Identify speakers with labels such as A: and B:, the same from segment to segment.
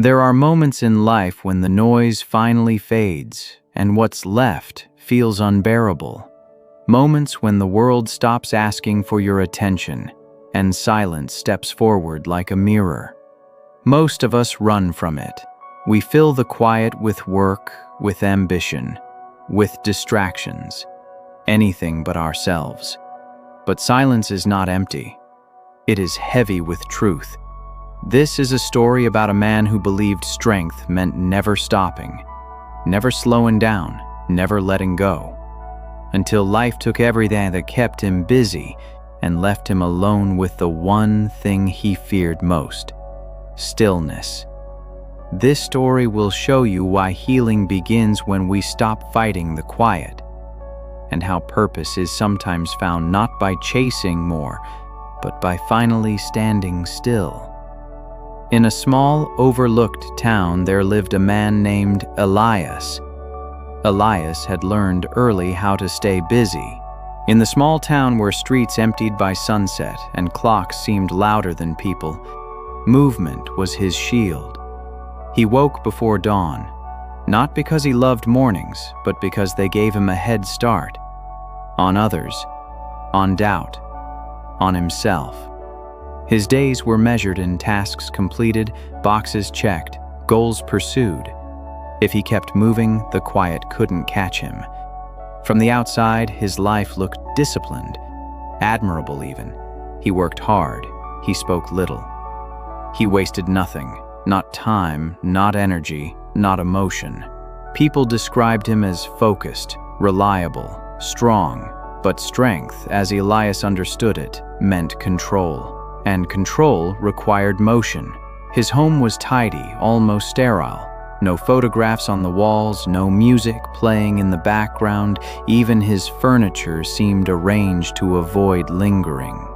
A: There are moments in life when the noise finally fades and what's left feels unbearable. Moments when the world stops asking for your attention and silence steps forward like a mirror. Most of us run from it. We fill the quiet with work, with ambition, with distractions, anything but ourselves. But silence is not empty. It is heavy with truth. This is a story about a man who believed strength meant never stopping, never slowing down, never letting go, until life took everything that kept him busy and left him alone with the one thing he feared most: stillness. This story will show you why healing begins when we stop fighting the quiet, and how purpose is sometimes found not by chasing more, but by finally standing still. In a small, overlooked town, there lived a man named Elias. Elias had learned early how to stay busy. In the small town where streets emptied by sunset and clocks seemed louder than people, movement was his shield. He woke before dawn, not because he loved mornings, but because they gave him a head start on others, on doubt, on himself. His days were measured in tasks completed, boxes checked, goals pursued. If he kept moving, the quiet couldn't catch him. From the outside, his life looked disciplined, admirable even. He worked hard. He spoke little. He wasted nothing, not time, not energy, not emotion. People described him as focused, reliable, strong, but strength, as Elias understood it, meant control. And control required motion. His home was tidy, almost sterile. No photographs on the walls, no music playing in the background. Even his furniture seemed arranged to avoid lingering.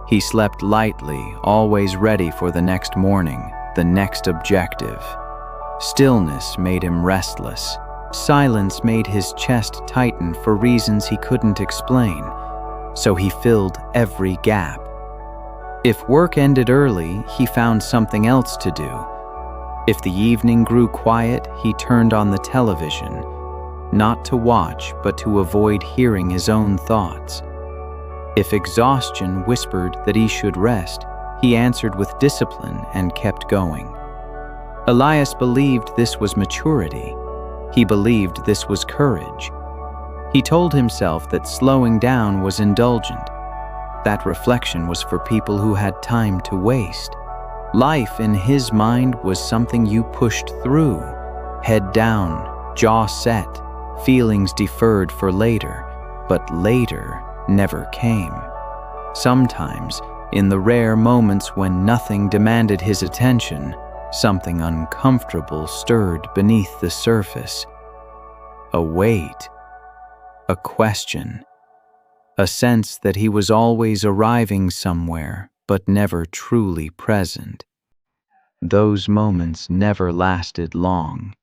A: He slept lightly, always ready for the next morning, the next objective. Stillness made him restless. Silence made his chest tighten for reasons he couldn't explain. So he filled every gap. If work ended early, he found something else to do. If the evening grew quiet, he turned on the television, not to watch, but to avoid hearing his own thoughts. If exhaustion whispered that he should rest, he answered with discipline and kept going. Elias believed this was maturity. He believed this was courage. He told himself that slowing down was indulgent. That reflection was for people who had time to waste. Life in his mind was something you pushed through, head down, jaw set, feelings deferred for later, but later never came. Sometimes, in the rare moments when nothing demanded his attention, something uncomfortable stirred beneath the surface. A weight, a question. A sense that he was always arriving somewhere, but never truly present. Those moments never lasted long.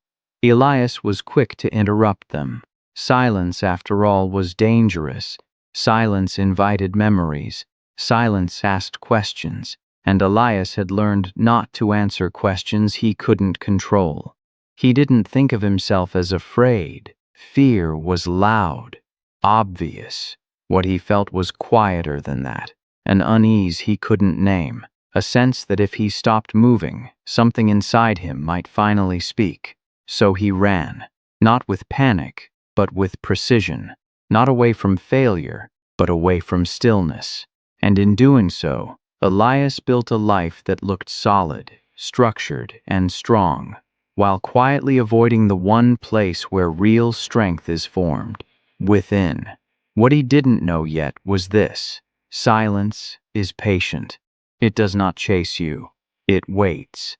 A: Elias was quick to interrupt them. Silence, after all, was dangerous. Silence invited memories. Silence asked questions. And Elias had learned not to answer questions he couldn't control. He didn't think of himself as afraid. Fear was loud, obvious. What he felt was quieter than that, an unease he couldn't name, a sense that if he stopped moving, something inside him might finally speak. So he ran, not with panic, but with precision, not away from failure, but away from stillness. And in doing so, Elias built a life that looked solid, structured, and strong, while quietly avoiding the one place where real strength is formed, within. What he didn't know yet was this: silence is patient. It does not chase you. It waits.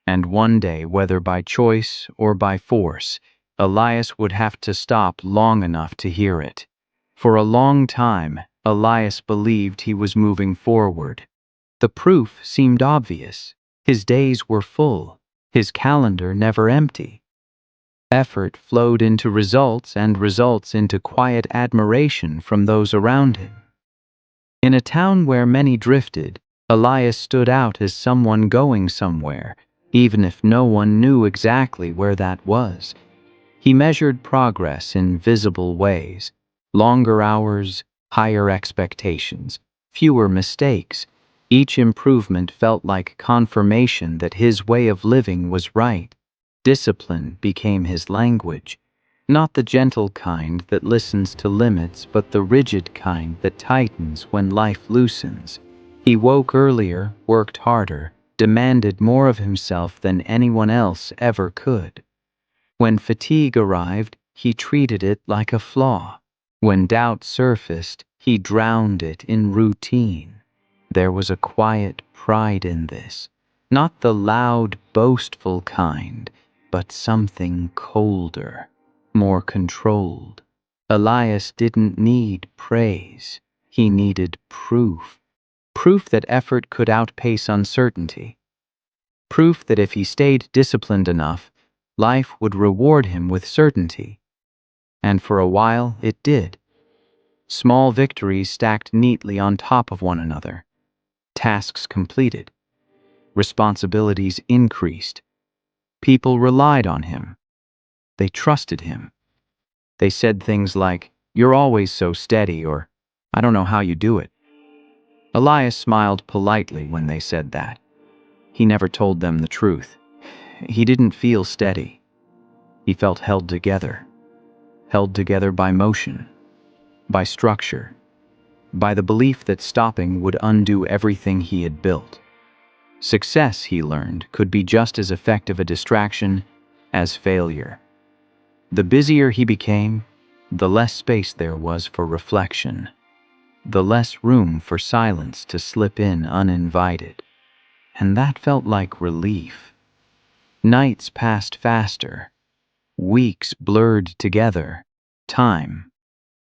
A: And one day, whether by choice or by force, Elias would have to stop long enough to hear it. For a long time, Elias believed he was moving forward. The proof seemed obvious. His days were full. His calendar never empty. Effort flowed into results, and results into quiet admiration from those around him. In a town where many drifted, Elias stood out as someone going somewhere, even if no one knew exactly where that was. He measured progress in visible ways: longer hours, higher expectations, fewer mistakes. Each improvement felt like confirmation that his way of living was right. Discipline became his language, not the gentle kind that listens to limits, but the rigid kind that tightens when life loosens. He woke earlier, worked harder, demanded more of himself than anyone else ever could. When fatigue arrived, he treated it like a flaw. When doubt surfaced, he drowned it in routine. There was a quiet pride in this, not the loud, boastful kind, but something colder, more controlled. Elias didn't need praise. He needed proof. Proof that effort could outpace uncertainty. Proof that if he stayed disciplined enough, life would reward him with certainty. And for a while, it did. Small victories stacked neatly on top of one another. Tasks completed. Responsibilities increased. People relied on him. They trusted him. They said things like, "You're always so steady," or "I don't know how you do it." Elias smiled politely when they said that. He never told them the truth. He didn't feel steady. He felt held together by motion, by structure, by the belief that stopping would undo everything he had built. Success, he learned, could be just as effective a distraction as failure. The busier he became, the less space there was for reflection, the less room for silence to slip in uninvited. And that felt like relief. Nights passed faster. Weeks blurred together. Time,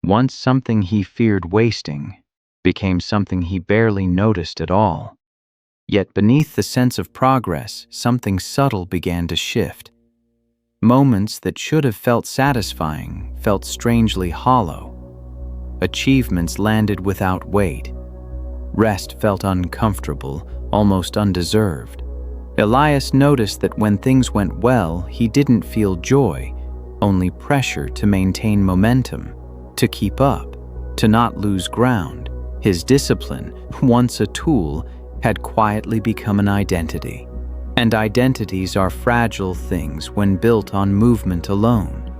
A: once something he feared wasting, became something he barely noticed at all. Yet beneath the sense of progress, something subtle began to shift. Moments that should have felt satisfying felt strangely hollow. Achievements landed without weight. Rest felt uncomfortable, almost undeserved. Elias noticed that when things went well, he didn't feel joy, only pressure to maintain momentum, to keep up, to not lose ground. His discipline, once a tool, had quietly become an identity. And identities are fragile things when built on movement alone.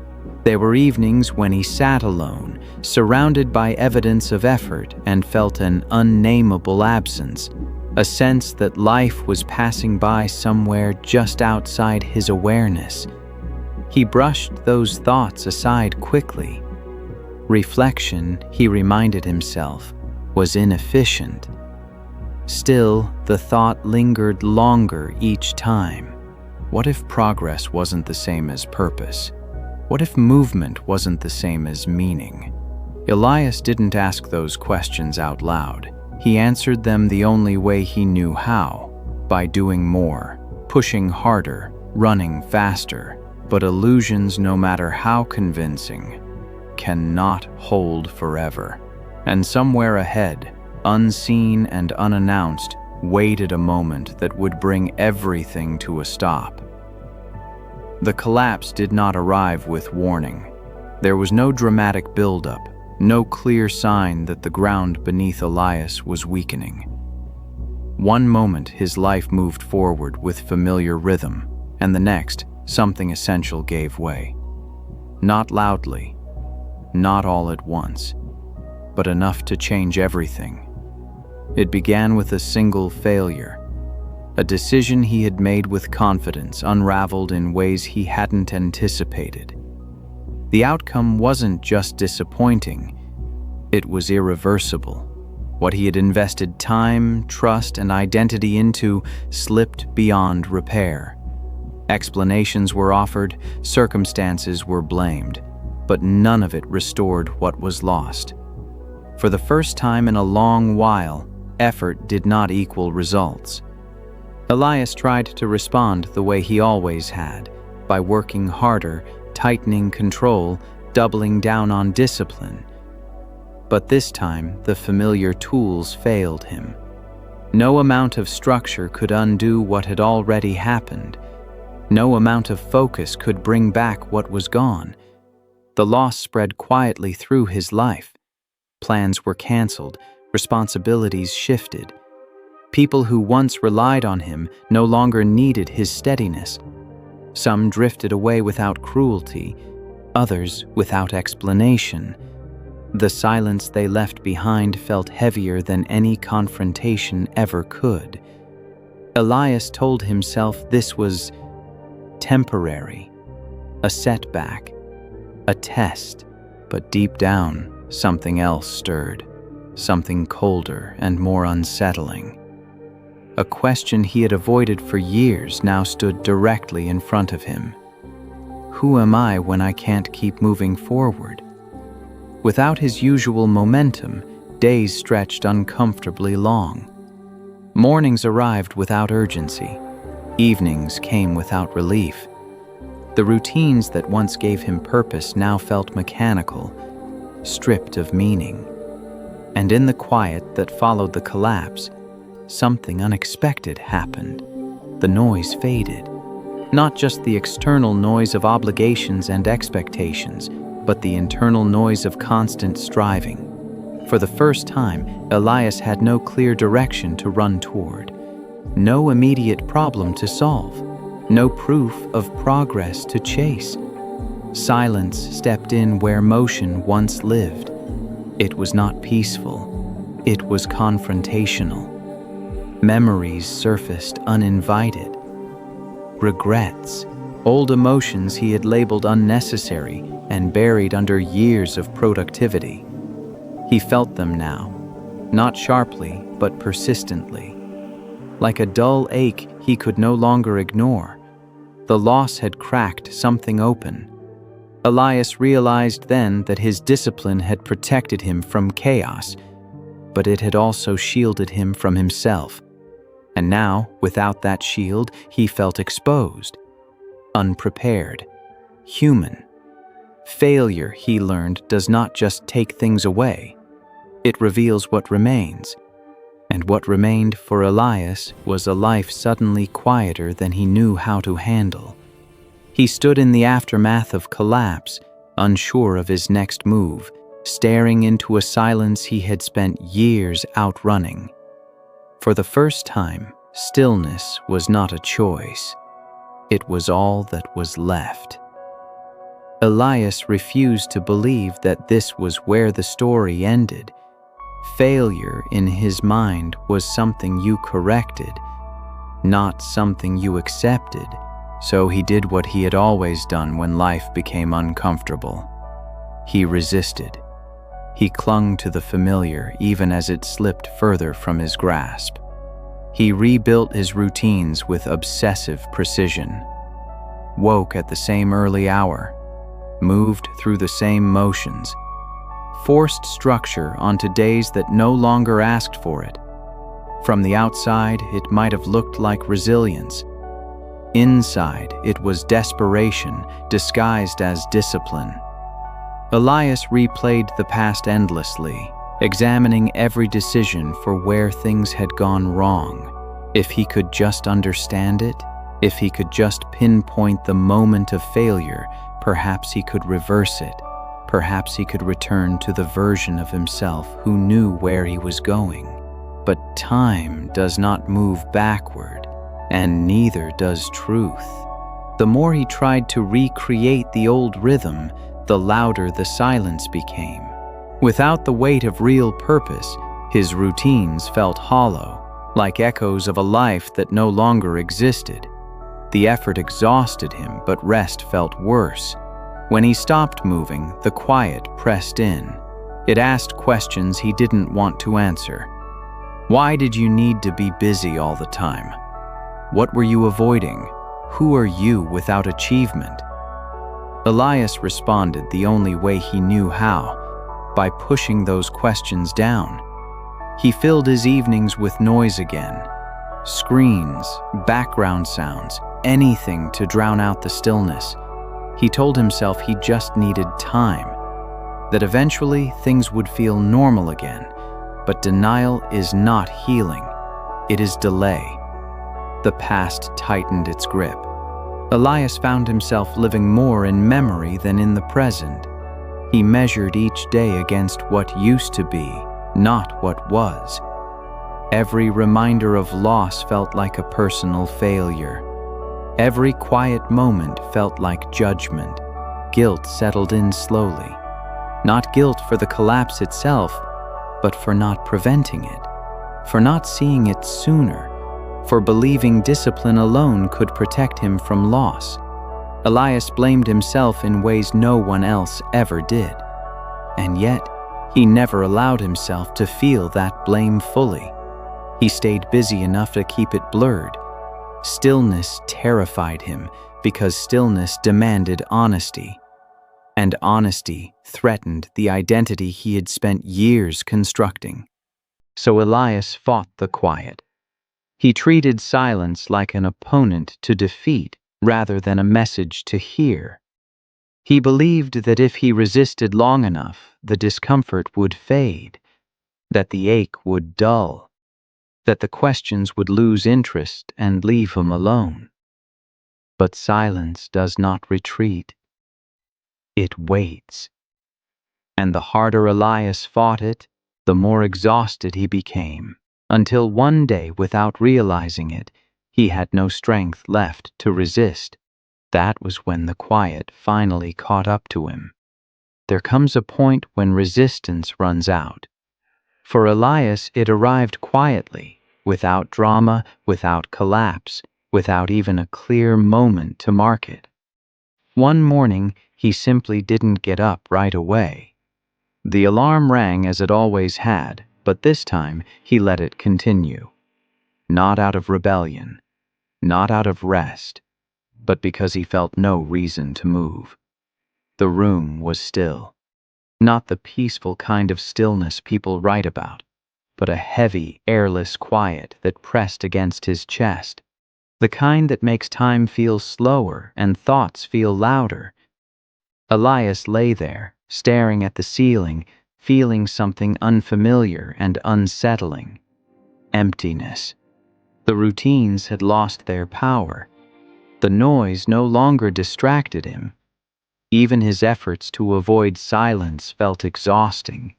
A: There were evenings when he sat alone, surrounded by evidence of effort, and felt an unnameable absence, a sense that life was passing by somewhere just outside his awareness. He brushed those thoughts aside quickly. Reflection, he reminded himself, was inefficient. Still, the thought lingered longer each time. What if progress wasn't the same as purpose? What if movement wasn't the same as meaning? Elias didn't ask those questions out loud. He answered them the only way he knew how, by doing more, pushing harder, running faster. But illusions, no matter how convincing, cannot hold forever. And somewhere ahead, unseen and unannounced, waited a moment that would bring everything to a stop. The collapse did not arrive with warning. There was no dramatic buildup, no clear sign that the ground beneath Elias was weakening. One moment his life moved forward with familiar rhythm, and the next, something essential gave way. Not loudly, not all at once, but enough to change everything. It began with a single failure. A decision he had made with confidence unraveled in ways he hadn't anticipated. The outcome wasn't just disappointing, it was irreversible. What he had invested time, trust, and identity into slipped beyond repair. Explanations were offered, circumstances were blamed, but none of it restored what was lost. For the first time in a long while, effort did not equal results. Elias tried to respond the way he always had, by working harder, tightening control, doubling down on discipline. But this time, the familiar tools failed him. No amount of structure could undo what had already happened. No amount of focus could bring back what was gone. The loss spread quietly through his life. Plans were canceled, responsibilities shifted. People who once relied on him no longer needed his steadiness. Some drifted away without cruelty, others without explanation. The silence they left behind felt heavier than any confrontation ever could. Elias told himself this was temporary, a setback, a test, but deep down, something else stirred, something colder and more unsettling. A question he had avoided for years now stood directly in front of him. Who am I when I can't keep moving forward? Without his usual momentum, days stretched uncomfortably long. Mornings arrived without urgency. Evenings came without relief. The routines that once gave him purpose now felt mechanical, stripped of meaning. And in the quiet that followed the collapse, something unexpected happened. The noise faded. Not just the external noise of obligations and expectations, but the internal noise of constant striving. For the first time, Elias had no clear direction to run toward, no immediate problem to solve, no proof of progress to chase. Silence stepped in where motion once lived. It was not peaceful, it was confrontational. Memories surfaced uninvited. Regrets, old emotions he had labeled unnecessary and buried under years of productivity. He felt them now, not sharply, but persistently. Like a dull ache he could no longer ignore. The loss had cracked something open. Elias realized then that his discipline had protected him from chaos, but it had also shielded him from himself. And now, without that shield, he felt exposed, unprepared, human. Failure, he learned, does not just take things away. It reveals what remains. And what remained for Elias was a life suddenly quieter than he knew how to handle. He stood in the aftermath of collapse, unsure of his next move, staring into a silence he had spent years outrunning. For the first time, stillness was not a choice. It was all that was left. Elias refused to believe that this was where the story ended. Failure in his mind was something you corrected, not something you accepted, so he did what he had always done when life became uncomfortable. He resisted. He clung to the familiar even as it slipped further from his grasp. He rebuilt his routines with obsessive precision, woke at the same early hour, moved through the same motions, forced structure onto days that no longer asked for it. From the outside, it might have looked like resilience. Inside, it was desperation disguised as discipline. Elias replayed the past endlessly, examining every decision for where things had gone wrong. If he could just understand it, if he could just pinpoint the moment of failure, perhaps he could reverse it. Perhaps he could return to the version of himself who knew where he was going. But time does not move backward, and neither does truth. The more he tried to recreate the old rhythm, the louder the silence became. Without the weight of real purpose, his routines felt hollow, like echoes of a life that no longer existed. The effort exhausted him, but rest felt worse. When he stopped moving, the quiet pressed in. It asked questions he didn't want to answer. Why did you need to be busy all the time? What were you avoiding? Who are you without achievement? Elias responded the only way he knew how, by pushing those questions down. He filled his evenings with noise again. Screens, background sounds, anything to drown out the stillness. He told himself he just needed time, that eventually things would feel normal again. But denial is not healing. It is delay. The past tightened its grip. Elias found himself living more in memory than in the present. He measured each day against what used to be, not what was. Every reminder of loss felt like a personal failure. Every quiet moment felt like judgment. Guilt settled in slowly. Not guilt for the collapse itself, but for not preventing it, for not seeing it sooner, for believing discipline alone could protect him from loss. Elias blamed himself in ways no one else ever did. And yet, he never allowed himself to feel that blame fully. He stayed busy enough to keep it blurred. Stillness terrified him because stillness demanded honesty. And honesty threatened the identity he had spent years constructing. So Elias fought the quiet. He treated silence like an opponent to defeat rather than a message to hear. He believed that if he resisted long enough, the discomfort would fade, that the ache would dull, that the questions would lose interest and leave him alone. But silence does not retreat. It waits. And the harder Elias fought it, the more exhausted he became, until one day, without realizing it, he had no strength left to resist. That was when the quiet finally caught up to him. There comes a point when resistance runs out. For Elias, it arrived quietly, without drama, without collapse, without even a clear moment to mark it. One morning, he simply didn't get up right away. The alarm rang as it always had, but this time he let it continue. Not out of rebellion, not out of rest, but because he felt no reason to move. The room was still. Not the peaceful kind of stillness people write about, but a heavy, airless quiet that pressed against his chest. The kind that makes time feel slower and thoughts feel louder. Elias lay there, staring at the ceiling, feeling something unfamiliar and unsettling. Emptiness. The routines had lost their power. The noise no longer distracted him. Even his efforts to avoid silence felt exhausting.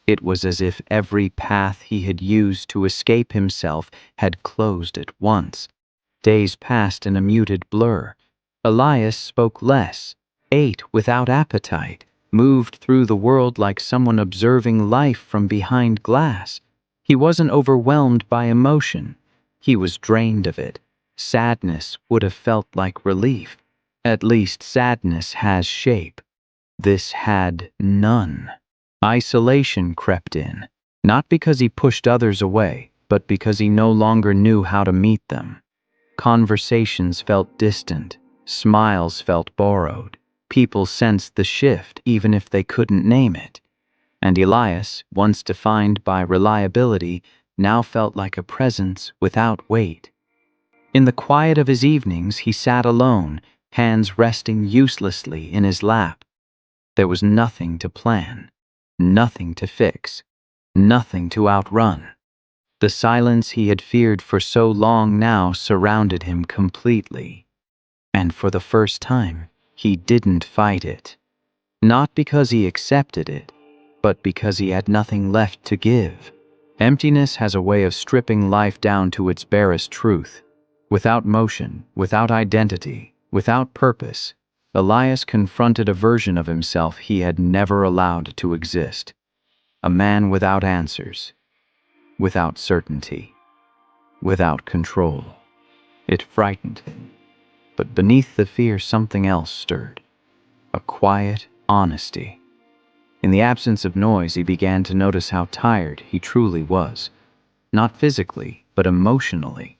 A: It was as if every path he had used to escape himself had closed at once. Days passed in a muted blur. Elias spoke less, ate without appetite, moved through the world like someone observing life from behind glass. He wasn't overwhelmed by emotion. He was drained of it. Sadness would have felt like relief. At least sadness has shape. This had none. Isolation crept in, not because he pushed others away, but because he no longer knew how to meet them. Conversations felt distant, smiles felt borrowed. People sensed the shift even if they couldn't name it. And Elias, once defined by reliability, now felt like a presence without weight. In the quiet of his evenings, he sat alone, hands resting uselessly in his lap. There was nothing to plan, nothing to fix, nothing to outrun. The silence he had feared for so long now surrounded him completely. And for the first time, he didn't fight it. Not because he accepted it, but because he had nothing left to give. Emptiness has a way of stripping life down to its barest truth. Without motion, without identity, without purpose, Elias confronted a version of himself he had never allowed to exist. A man without answers, without certainty, without control. It frightened him, but beneath the fear something else stirred. A quiet honesty. In the absence of noise, he began to notice how tired he truly was. Not physically, but emotionally.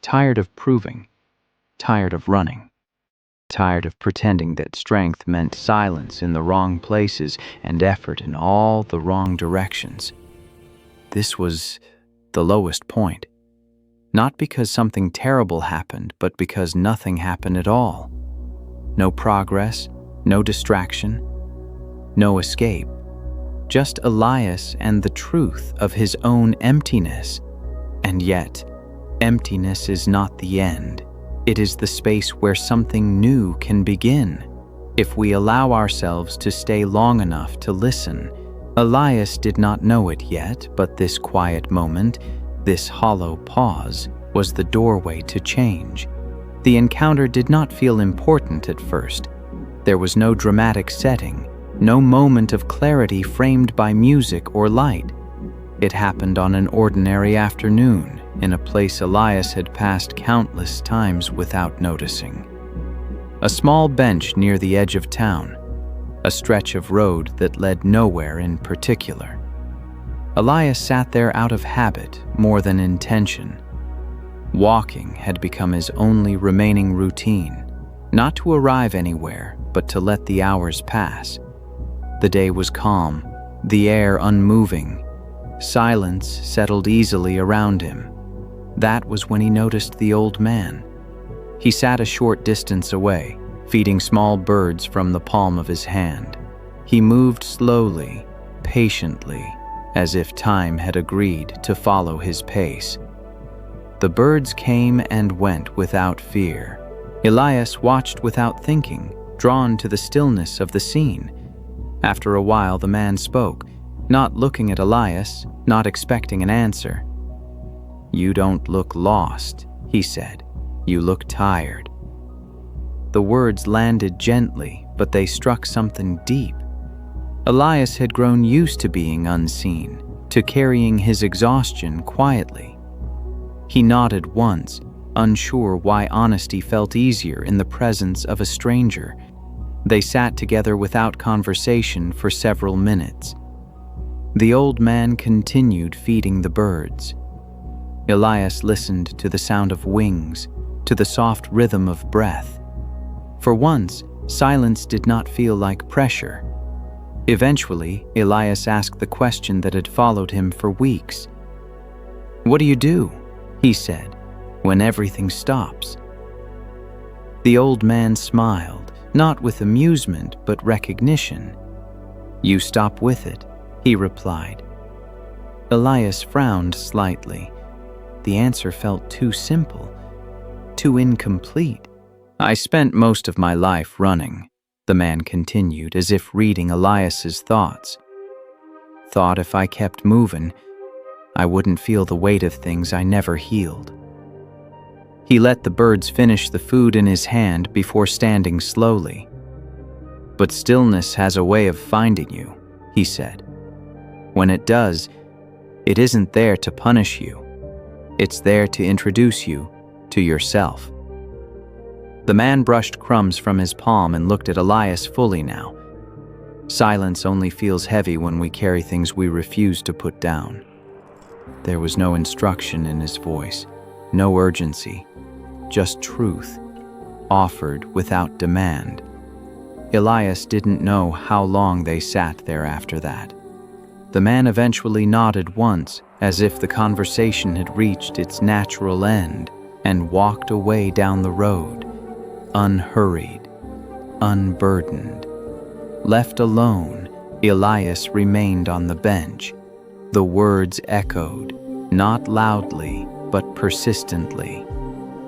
A: Tired of proving. Tired of running. Tired of pretending that strength meant silence in the wrong places and effort in all the wrong directions. This was the lowest point. Not because something terrible happened, but because nothing happened at all. No progress, no distraction, no escape. Just Elias and the truth of his own emptiness. And yet, emptiness is not the end. It is the space where something new can begin, if we allow ourselves to stay long enough to listen. Elias did not know it yet, but this quiet moment, this hollow pause, was the doorway to change. The encounter did not feel important at first. There was no dramatic setting, no moment of clarity framed by music or light. It happened on an ordinary afternoon, in a place Elias had passed countless times without noticing. A small bench near the edge of town, a stretch of road that led nowhere in particular. Elias sat there out of habit more than intention. Walking had become his only remaining routine, not to arrive anywhere, but to let the hours pass. The day was calm, the air unmoving. Silence settled easily around him. That was when he noticed the old man. He sat a short distance away, feeding small birds from the palm of his hand. He moved slowly, patiently, as if time had agreed to follow his pace. The birds came and went without fear. Elias watched without thinking, drawn to the stillness of the scene. After a while, the man spoke, not looking at Elias, not expecting an answer. "You don't look lost," he said. "You look tired." The words landed gently, but they struck something deep. Elias had grown used to being unseen, to carrying his exhaustion quietly. He nodded once, unsure why honesty felt easier in the presence of a stranger. They sat together without conversation for several minutes. The old man continued feeding the birds. Elias listened to the sound of wings, to the soft rhythm of breath. For once, silence did not feel like pressure. Eventually, Elias asked the question that had followed him for weeks. "What do you do," he said, "when everything stops?" The old man smiled, not with amusement but recognition. "You stop with it," he replied. Elias frowned slightly. The answer felt too simple, too incomplete. "I spent most of my life running," the man continued, as if reading Elias's thoughts. "Thought if I kept moving, I wouldn't feel the weight of things I never healed." He let the birds finish the food in his hand before standing slowly. "But stillness has a way of finding you," he said. "When it does, it isn't there to punish you. It's there to introduce you to yourself." The man brushed crumbs from his palm and looked at Elias fully now. Silence only feels heavy when we carry things we refuse to put down. There was no instruction in his voice, no urgency, just truth, offered without demand. Elias didn't know how long they sat there after that. The man eventually nodded once, as if the conversation had reached its natural end, and walked away down the road, unhurried, unburdened. Left alone, Elias remained on the bench. The words echoed, not loudly, but persistently.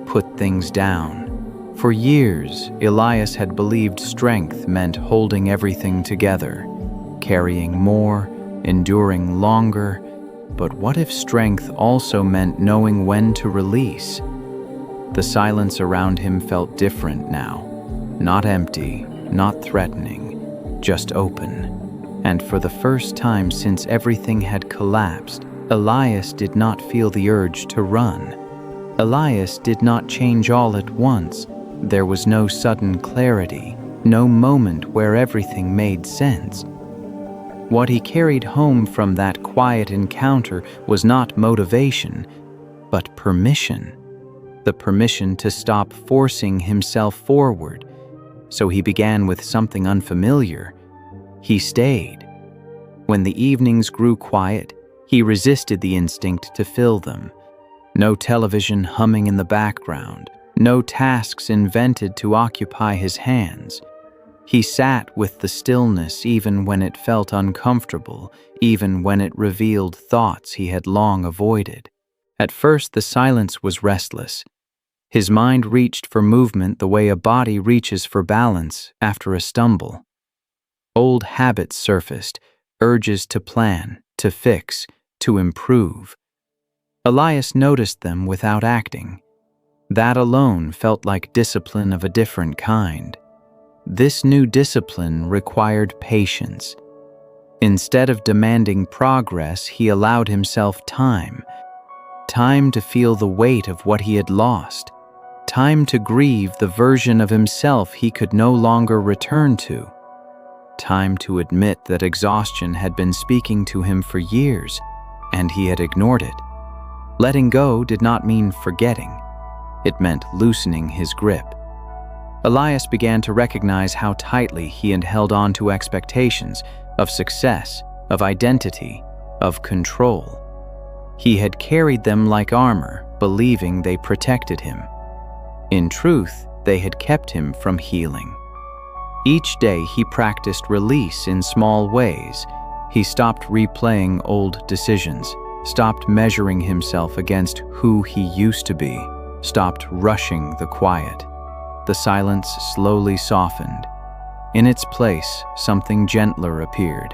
A: Put things down. For years, Elias had believed strength meant holding everything together, carrying more, enduring longer. But what if strength also meant knowing when to release? The silence around him felt different now. Not empty, not threatening, just open. And for the first time since everything had collapsed, Elias did not feel the urge to run. Elias did not change all at once. There was no sudden clarity, no moment where everything made sense. What he carried home from that quiet encounter was not motivation, but permission. The permission to stop forcing himself forward. So he began with something unfamiliar. He stayed. When the evenings grew quiet, he resisted the instinct to fill them. No television humming in the background, no tasks invented to occupy his hands. He sat with the stillness even when it felt uncomfortable, even when it revealed thoughts he had long avoided. At first, the silence was restless. His mind reached for movement the way a body reaches for balance after a stumble. Old habits surfaced, urges to plan, to fix, to improve. Elias noticed them without acting. That alone felt like discipline of a different kind. This new discipline required patience. Instead of demanding progress, he allowed himself time. Time to feel the weight of what he had lost. Time to grieve the version of himself he could no longer return to. Time to admit that exhaustion had been speaking to him for years, and he had ignored it. Letting go did not mean forgetting. It meant loosening his grip. Elias began to recognize how tightly he had held on to expectations of success, of identity, of control. He had carried them like armor, believing they protected him. In truth, they had kept him from healing. Each day he practiced release in small ways. He stopped replaying old decisions, stopped measuring himself against who he used to be, stopped rushing the quiet. The silence slowly softened. In its place, something gentler appeared,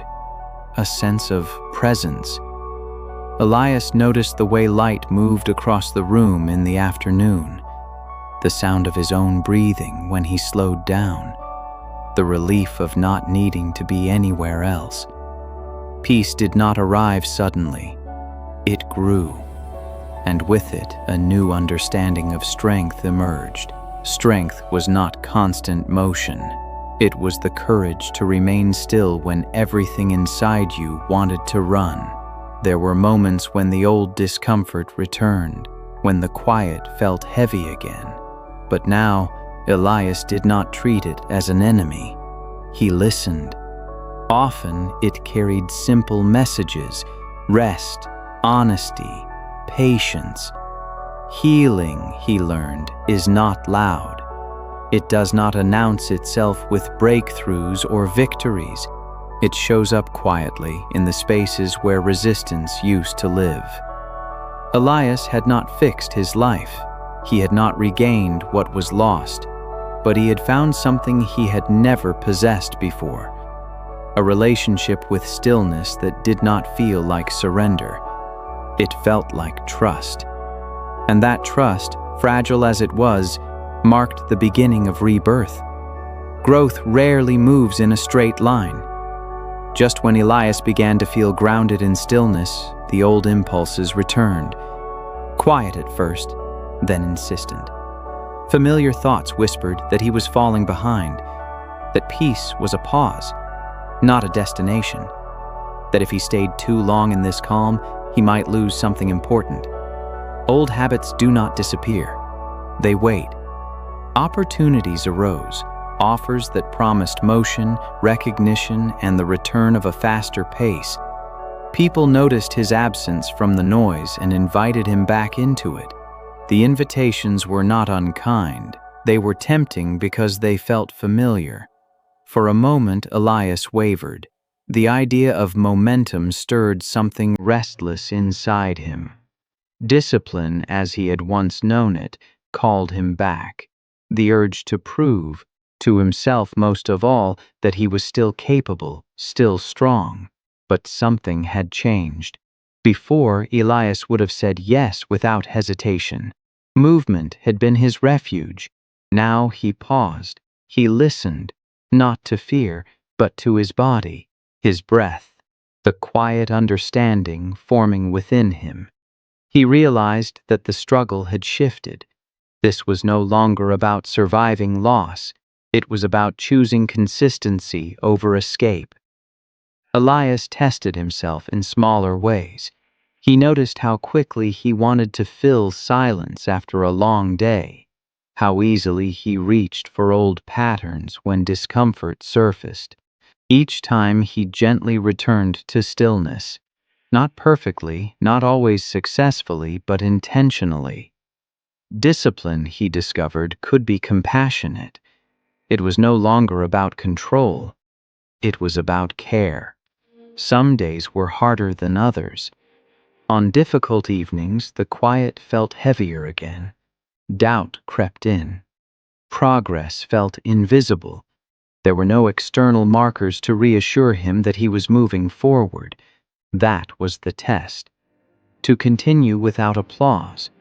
A: a sense of presence. Elias noticed the way light moved across the room in the afternoon, the sound of his own breathing when he slowed down, the relief of not needing to be anywhere else. Peace did not arrive suddenly. It grew, and with it, a new understanding of strength emerged. Strength was not constant motion. It was the courage to remain still when everything inside you wanted to run. There were moments when the old discomfort returned, when the quiet felt heavy again. But now, Elias did not treat it as an enemy. He listened. Often, it carried simple messages: rest, honesty, patience. Healing, he learned, is not loud. It does not announce itself with breakthroughs or victories. It shows up quietly in the spaces where resistance used to live. Elias had not fixed his life. He had not regained what was lost, but he had found something he had never possessed before: a relationship with stillness that did not feel like surrender. It felt like trust. And that trust, fragile as it was, marked the beginning of rebirth. Growth rarely moves in a straight line. Just when Elias began to feel grounded in stillness, the old impulses returned. Quiet at first, then insistent. Familiar thoughts whispered that he was falling behind, that peace was a pause, not a destination, that if he stayed too long in this calm, he might lose something important. Old habits do not disappear. They wait. Opportunities arose, offers that promised motion, recognition, and the return of a faster pace. People noticed his absence from the noise and invited him back into it. The invitations were not unkind. They were tempting because they felt familiar. For a moment, Elias wavered. The idea of momentum stirred something restless inside him. Discipline, as he had once known it, called him back. The urge to prove, to himself most of all, that he was still capable, still strong. But something had changed. Before, Elias would have said yes without hesitation. Movement had been his refuge. Now he paused. He listened, not to fear, but to his body, his breath, the quiet understanding forming within him. He realized that the struggle had shifted. This was no longer about surviving loss. It was about choosing consistency over escape. Elias tested himself in smaller ways. He noticed how quickly he wanted to fill silence after a long day, how easily he reached for old patterns when discomfort surfaced. Each time he gently returned to stillness. Not perfectly, not always successfully, but intentionally. Discipline, he discovered, could be compassionate. It was no longer about control. It was about care. Some days were harder than others. On difficult evenings, the quiet felt heavier again. Doubt crept in. Progress felt invisible. There were no external markers to reassure him that he was moving forward. That was the test. To continue without applause.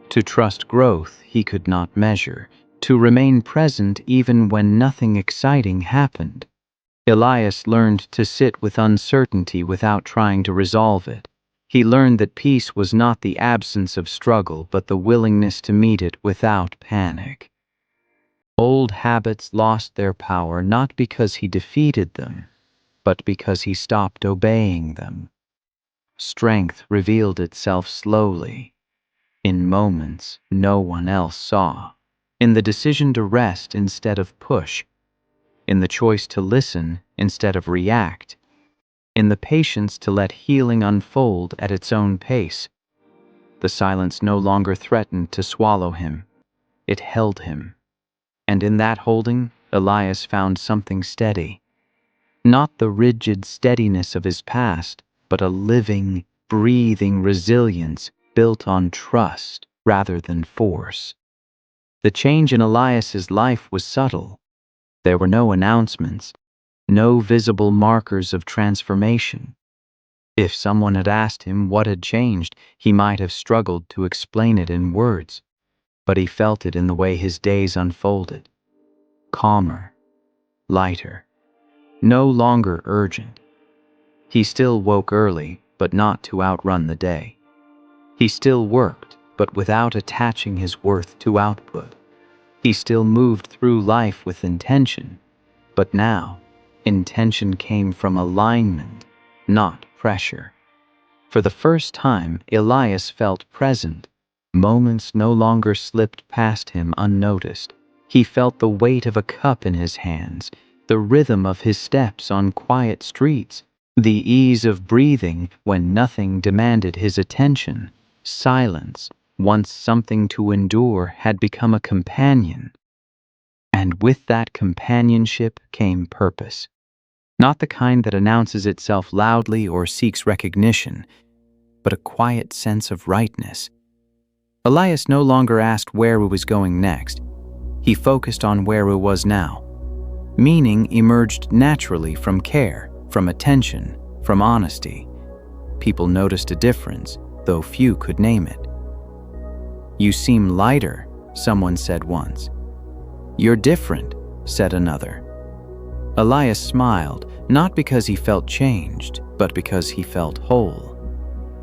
A: To trust growth he could not measure. To remain present even when nothing exciting happened. Elias learned to sit with uncertainty without trying to resolve it. He learned that peace was not the absence of struggle, but the willingness to meet it without panic. Old habits lost their power not because he defeated them, but because he stopped obeying them. Strength revealed itself slowly, in moments no one else saw, in the decision to rest instead of push, in the choice to listen instead of react, in the patience to let healing unfold at its own pace. The silence no longer threatened to swallow him. It held him. And in that holding, Elias found something steady. Not the rigid steadiness of his past, but a living, breathing resilience built on trust rather than force. The change in Elias's life was subtle. There were no announcements, no visible markers of transformation. If someone had asked him what had changed, he might have struggled to explain it in words, but he felt it in the way his days unfolded. Calmer, lighter, no longer urgent. He still woke early, but not to outrun the day. He still worked, but without attaching his worth to output. He still moved through life with intention, but now, intention came from alignment, not pressure. For the first time, Elias felt present. Moments no longer slipped past him unnoticed. He felt the weight of a cup in his hands, the rhythm of his steps on quiet streets, the ease of breathing when nothing demanded his attention. Silence, once something to endure, had become a companion. And with that companionship came purpose. Not the kind that announces itself loudly or seeks recognition, but a quiet sense of rightness. Elias no longer asked where he was going next. He focused on where he was now. Meaning emerged naturally from care, from attention, from honesty. People noticed a difference, though few could name it. "You seem lighter," someone said once. "You're different," said another. Elias smiled, not because he felt changed, but because he felt whole.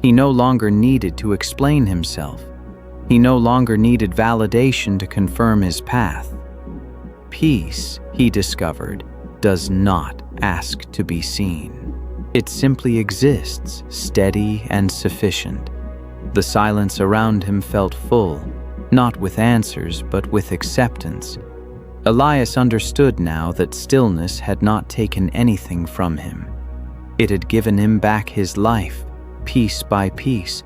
A: He no longer needed to explain himself. He no longer needed validation to confirm his path. Peace, he discovered, does not ask to be seen. It simply exists, steady and sufficient. The silence around him felt full, not with answers, but with acceptance. Elias understood now that stillness had not taken anything from him. It had given him back his life, piece by piece.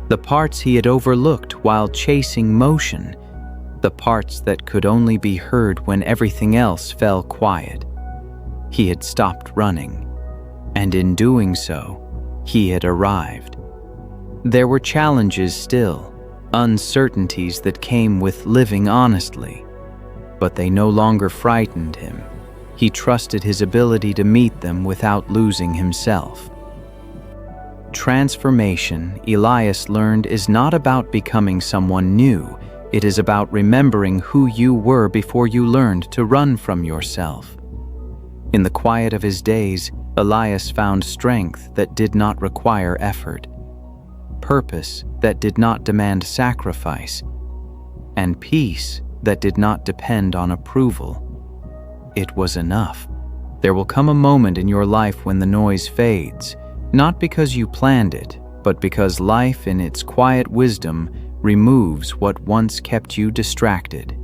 A: The parts he had overlooked while chasing motion, the parts that could only be heard when everything else fell quiet. He had stopped running, and in doing so, he had arrived. There were challenges still, uncertainties that came with living honestly, but they no longer frightened him. He trusted his ability to meet them without losing himself. Transformation, Elias learned, is not about becoming someone new. It is about remembering who you were before you learned to run from yourself. In the quiet of his days, Elias found strength that did not require effort, purpose that did not demand sacrifice, and peace that did not depend on approval. It was enough. There will come a moment in your life when the noise fades, not because you planned it, but because life in its quiet wisdom removes what once kept you distracted.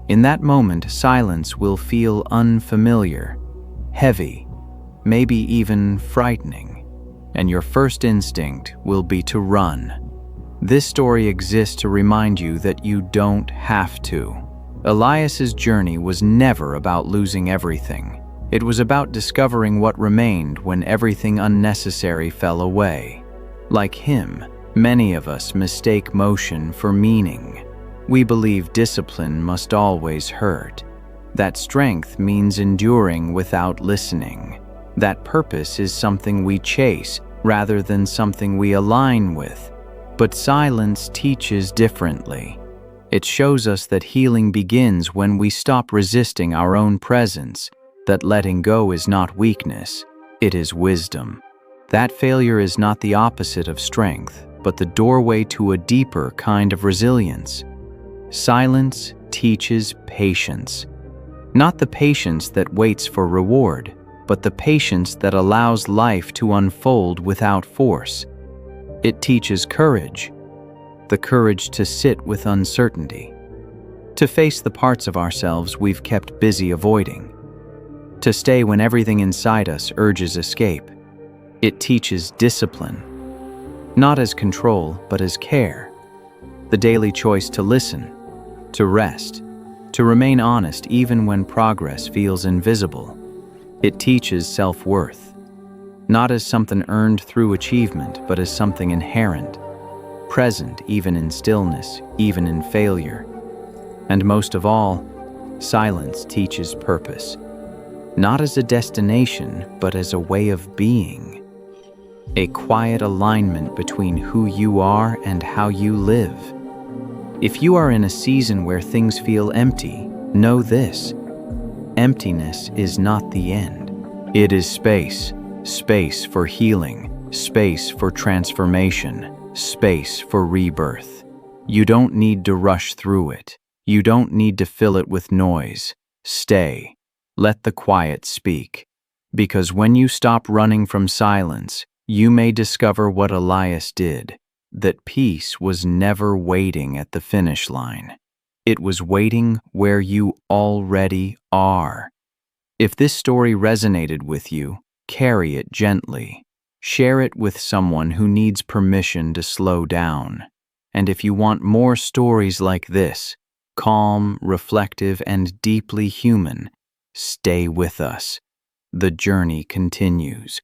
A: In that moment, silence will feel unfamiliar, heavy, maybe even frightening, and your first instinct will be to run. This story exists to remind you that you don't have to. Elias's journey was never about losing everything. It was about discovering what remained when everything unnecessary fell away. Like him, Many of us mistake motion for meaning. We believe discipline must always hurt, that strength means enduring without listening, that purpose is something we chase rather than something we align with. But silence teaches differently. It shows us that healing begins when we stop resisting our own presence, that letting go is not weakness, it is wisdom. That failure is not the opposite of strength, but the doorway to a deeper kind of resilience. Silence teaches patience. Not the patience that waits for reward, but the patience that allows life to unfold without force. It teaches courage, the courage to sit with uncertainty, to face the parts of ourselves we've kept busy avoiding, to stay when everything inside us urges escape. It teaches discipline, not as control, but as care, the daily choice to listen, to rest, to remain honest even when progress feels invisible. It teaches self-worth, not as something earned through achievement, but as something inherent, present even in stillness, even in failure. And most of all, silence teaches purpose, not as a destination, but as a way of being, a quiet alignment between who you are and how you live. If you are in a season where things feel empty, know this: emptiness is not the end. It is space, space for healing, space for transformation, space for rebirth. You don't need to rush through it. You don't need to fill it with noise. Stay. Let the quiet speak. Because when you stop running from silence, you may discover what Elias did, that peace was never waiting at the finish line. It was waiting where you already are. If this story resonated with you, carry it gently. Share it with someone who needs permission to slow down. And if you want more stories like this, calm, reflective, and deeply human, stay with us. The journey continues.